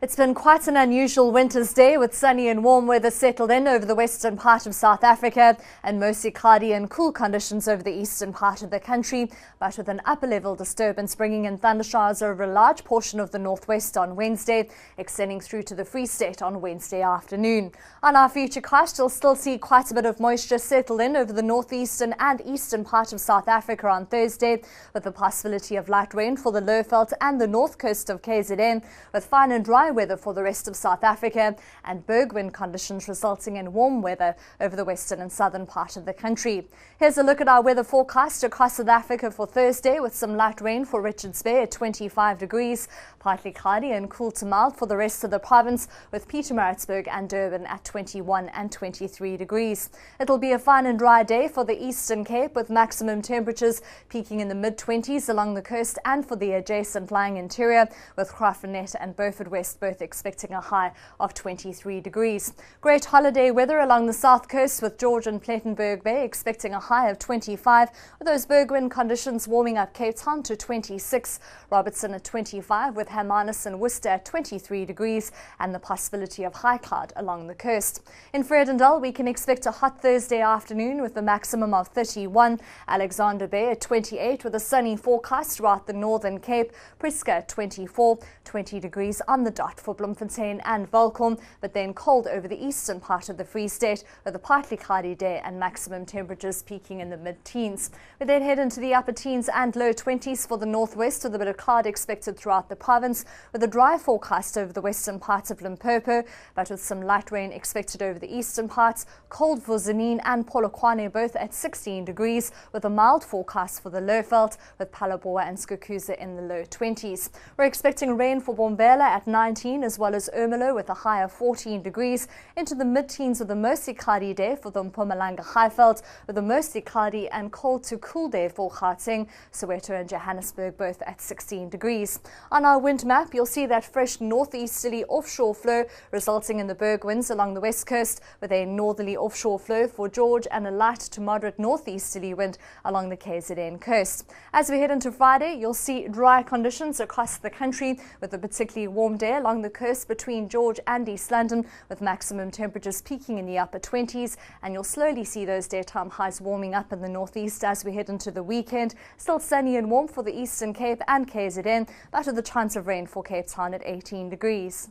It's been quite an unusual winter's day with sunny and warm weather settled in over the western part of South Africa and mostly cloudy and cool conditions over the eastern part of the country, but with an upper level disturbance bringing in thundershowers over a large portion of the northwest on Wednesday, extending through to the Free State on Wednesday afternoon. On our futurecast, you'll still see quite a bit of moisture settle in over the northeastern and eastern part of South Africa on Thursday, with the possibility of light rain for the Lowveld and the north coast of KZN, with fine and dry weather for the rest of South Africa and bergwind conditions resulting in warm weather over the western and southern part of the country. Here's a look at our weather forecast across South Africa for Thursday, with some light rain for Richards Bay at 25 degrees, partly cloudy and cool to mild for the rest of the province, with Pietermaritzburg and Durban at 21 and 23 degrees. It'll be a fine and dry day for the Eastern Cape, with maximum temperatures peaking in the mid-20s along the coast and for the adjacent lying interior, with Graaff-Reinet and Beaufort West both expecting a high of 23 degrees. Great holiday weather along the south coast, with George and Plettenberg Bay expecting a high of 25, with those bergwind conditions warming up Cape Town to 26, Robertson at 25, with Hermanus and Worcester at 23 degrees, and the possibility of high cloud along the coast. In Vredendal, we can expect a hot Thursday afternoon with a maximum of 31, Alexander Bay at 28, with a sunny forecast throughout the Northern Cape, Prieska at 24, 20 degrees on the dot for Bloemfontein and Welkom, but then cold over the eastern part of the Free State with a partly cloudy day and maximum temperatures peaking in the mid-teens. We then head into the upper teens and low 20s for the northwest, with a bit of cloud expected throughout the province, with a dry forecast over the western parts of Limpopo, but with some light rain expected over the eastern parts. Cold for Zanin and Polokwane both at 16 degrees, with a mild forecast for the Lowveld, with Phalaborwa and Skukuza in the low 20s. We're expecting rain for Bombela at 19, as well as Ermelo with a high of 14 degrees, into the mid-teens with a mostly cloudy day for the Mpumalanga Highveld, with a mostly cloudy and cold to cool day for Gauteng, Soweto and Johannesburg both at 16 degrees. On our wind map, you'll see that fresh northeasterly offshore flow resulting in the bergwinds along the west coast, with a northerly offshore flow for George and a light to moderate northeasterly wind along the KZN coast. As we head into Friday, you'll see dry conditions across the country, with a particularly warm day along the coast between George and East London, with maximum temperatures peaking in the upper 20s, and you'll slowly see those daytime highs warming up in the northeast as we head into the weekend. Still sunny and warm for the Eastern Cape and KZN, but with a chance of rain for Cape Town at 18 degrees.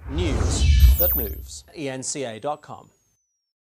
News that moves. eNCA.com.